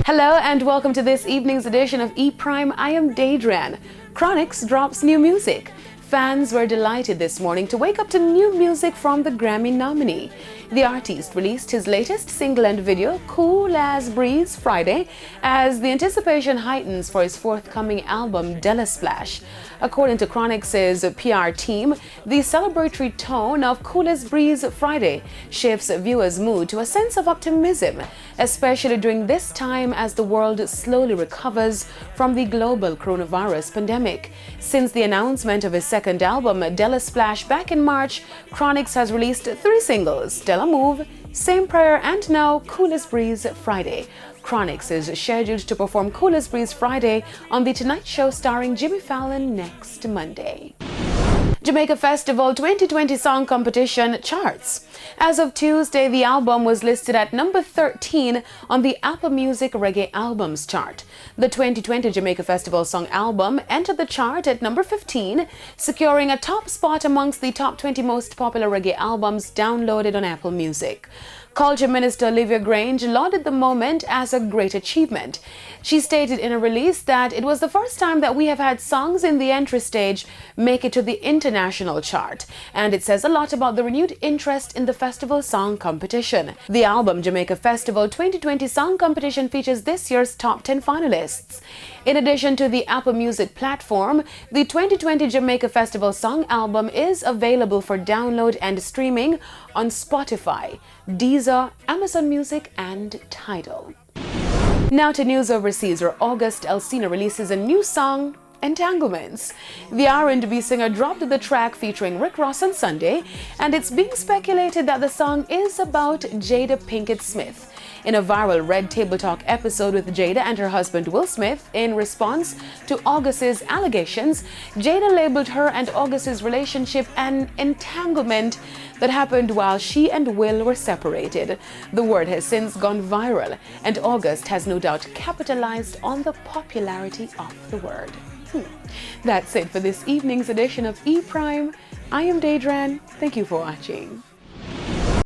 Hello and welcome to this evening's edition of E Prime. I am Daedran. Chronixx drops new music. Fans were delighted this morning to wake up to new music from the Grammy nominee. The artist released his latest single and video, Cool as Breeze, Friday, as the anticipation heightens for his forthcoming album, Della Splash. According to Chronixx's PR team, the celebratory tone of Cool as Breeze, Friday shifts viewers' mood to a sense of optimism, especially during this time as the world slowly recovers from the global coronavirus pandemic. Since the announcement of his second album, Della Splash, back in March, Chronixx has released 3 singles: Della Move, Same Prayer, and now Cool as Breeze, Friday. Chronixx is scheduled to perform Cool as Breeze Friday on The Tonight Show starring Jimmy Fallon next Monday. Jamaica Festival 2020 Song Competition charts. As of Tuesday, the album was listed at number 13 on the Apple Music Reggae Albums chart. The 2020 Jamaica Festival Song album entered the chart at number 15, securing a top spot amongst the top 20 most popular reggae albums downloaded on Apple Music. Culture Minister Olivia Grange lauded the moment as a great achievement. She stated in a release that it was the first time that we have had songs in the entry stage make it to the international chart, and it says a lot about the renewed interest in the festival song competition. The album Jamaica Festival 2020 Song Competition features this year's top 10 finalists. In addition to the Apple Music platform, the 2020 Jamaica Festival Song album is available for download and streaming on Spotify, Deezer, Amazon Music, and Tidal. Now to news overseas, where August Alsina releases a new song, Entanglements. The R&B singer dropped the track featuring Rick Ross on Sunday, and it's being speculated that the song is about Jada Pinkett Smith. In a viral Red Table Talk episode with Jada and her husband Will Smith, in response to August's allegations, Jada labeled her and August's relationship an entanglement that happened while she and Will were separated. The word has since gone viral, and August has no doubt capitalized on the popularity of the word. That's it for this evening's edition of E Prime. I am Daedran. Thank you for watching.